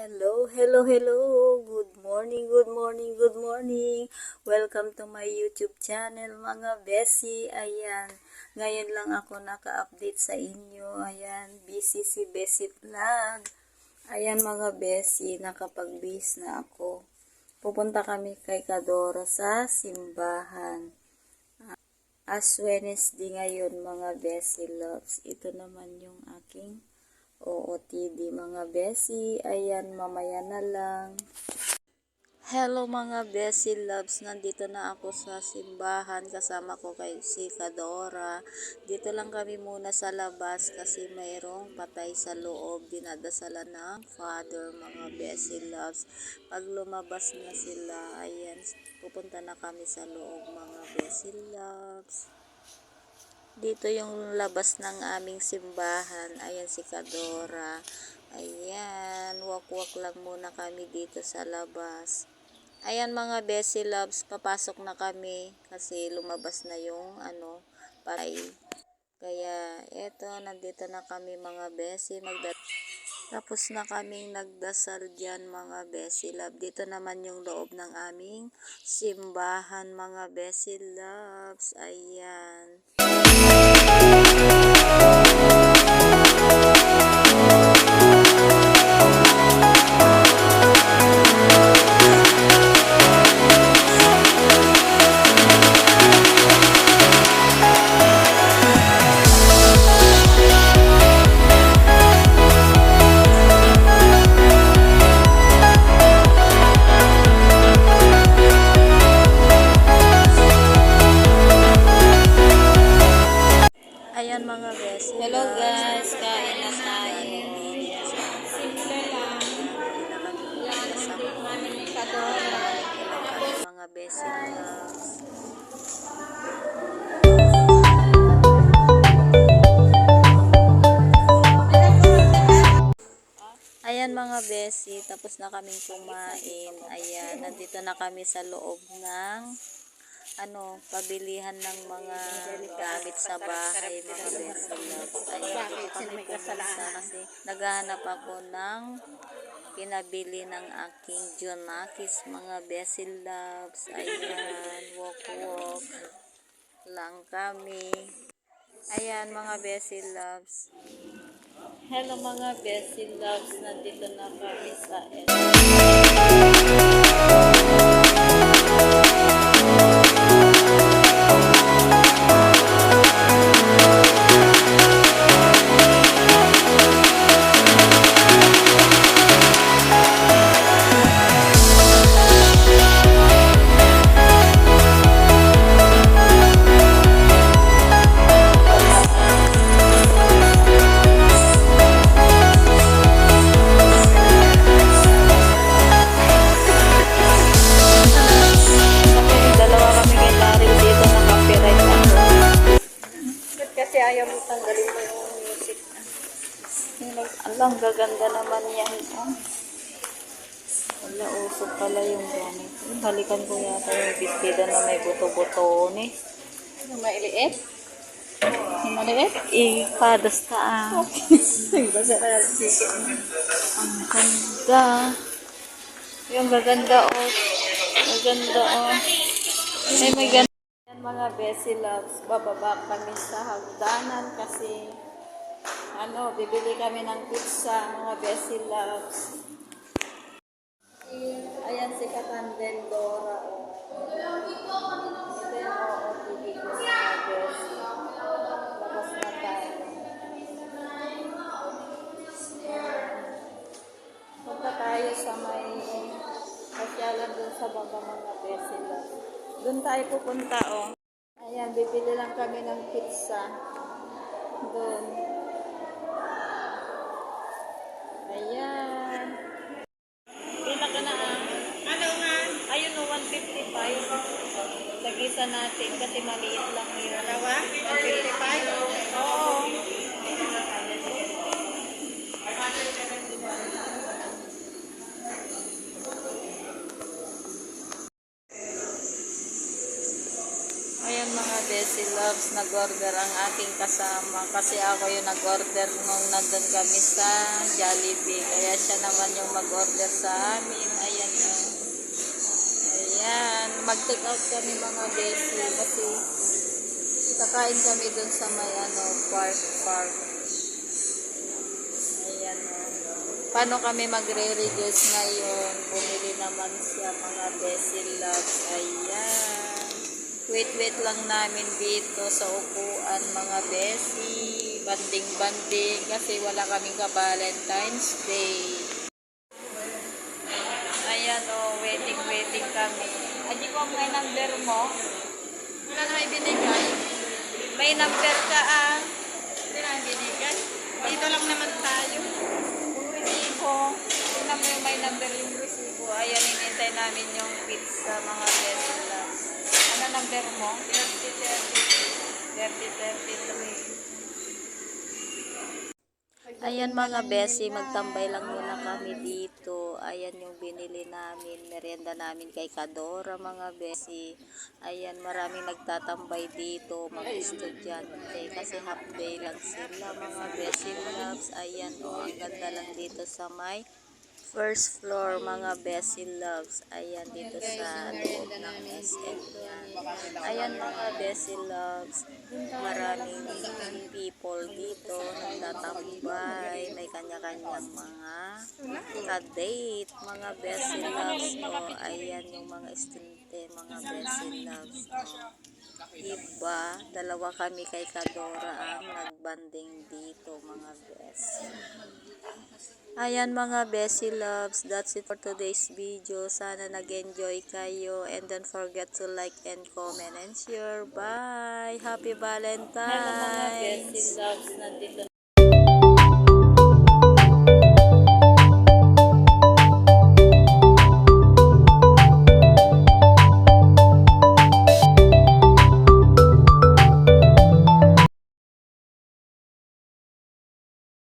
Hello, hello, hello. Good morning, good morning, good morning. Welcome to my YouTube channel mga Beshi. Ayan, ngayon lang ako naka-update sa inyo. Ayan, busy si Beshi Vlog. Ayan mga Beshi, nakapag-bis na ako. Pupunta kami kay Kadora sa simbahan. As Wednesday ngayon mga Beshi loves. Ito naman yung aking OOTD mga Beshi. Ayan, mamaya na lang. Hello mga Beshi loves. Nandito na ako sa simbahan. Kasama ko kay si Kadora. Dito lang kami muna sa labas kasi mayroong patay sa loob. Dinadasalan ng Father mga Beshi loves. Pag lumabas na sila, ayan, pupunta na kami sa loob mga Beshi loves. Dito yung labas ng aming simbahan. Ayan si Kadora. Ayan, walk-walk lang muna kami dito sa labas. Ayan mga Beshi loves, papasok na kami kasi lumabas na yung patay. Kaya eto, nandito na kami mga Beshi. Tapos na kaming nagdasal dyan mga Beshi love. Dito naman yung loob ng aming simbahan mga Beshi loves. Ayan. Ayan mga Beshi. Hello guys, kain na tayo. Simple lang. Mga Beshi loves. Ayan mga Beshi, tapos na kaming kumain. Ayan, nandito na kami sa loob ng pabilihan ng mga gamit sa bahay mga Beshi loves. Ayan, dito kami pumunta kasi naghahanap ako ng pinabili ng aking Junakis mga Beshi loves. Ayan, walk lang kami. Ayan mga Beshi loves. Hello mga Beshi loves, nandito na kami sa kasi ayaw mo tanggalin mo yung music na. Alang gaganda naman yan. Oh. Wala, usok pala yung gamit. Balikan ko yata yung biskida na may buto-buto ni. Yung mailiit? Yung maliit? Ipadas ka ah. Basa ka lang chicken. Ang ganda. Yung gaganda oh. Maganda oh. Ay, may ganda. Mga Beshi loves, bababa kami sa hagdanan kasi bibili kami ng pizza mga Beshi loves. Ayan si Katanden Dora. Ito yung OOTD ko mga Beshi. Labas na tayo. Punta tayo sa may pasyalan dun sa baba mga Beshi loves. Doon tayo pupunta oh. Ayan, bibili lang kami ng pizza. Doon. Ayan. Pila ka na ah. Ano nga? Ayun o, 155. Lagisa natin kasi maliit lang yun. Dalawa? 155? Oo. Ayan mga Bessie Loves, nag-order ang aking kasama kasi ako yung nag-order nung nandun kami sa Jollibee. Kaya siya naman yung mag-order sa amin. Ayan o. Ayan. Mag-take out kami mga Bessie kasi kakain kami dun sa may park. Ayan o. Paano kami magre-reduce ngayon? Bumili naman siya mga Bessie Loves. Ayan. Wait lang namin dito sa upuan mga Bessie. Banding kasi wala kaming ka-Valentine's Day. Ayan o, waiting kami. Aji ko may number mo? Wala na may binigay. May number ka ah. Hindi na binigay. Dito lang naman tayo. Yung resibo. Tingnan mo yung may number yung resibo. Ayan, hinintay namin yung pizza mga Bessie Loves. Ano number mo? 3033. Ayan mga Bessie, magtambay lang muna kami dito. Ayan yung binili namin, merienda namin kay Kadora mga Bessie. Ayan, maraming nagtatambay dito, mga estudyante. Kasi half day lang sila mga Bessie Loves. Ayan o, ang ganda lang dito sa may first floor mga Bessie Loves. Ayan dito sa loob ng SM. Ayan mga Bessie Loves. Maraming people dito nagtatambay. May kanya-kanyang mga ka-date mga Bessie Loves. O ayan yung mga estudyante mga Bessie Loves. Iba, dalawa kami kay Kadora ang nagbanding dito mga Bessie. Ayan mga Bessie Loves, that's it for today's video. Sana nag-enjoy kayo and don't forget to like and comment and share. Bye! Happy Valentine's! Hello mga Bessie Loves, nandito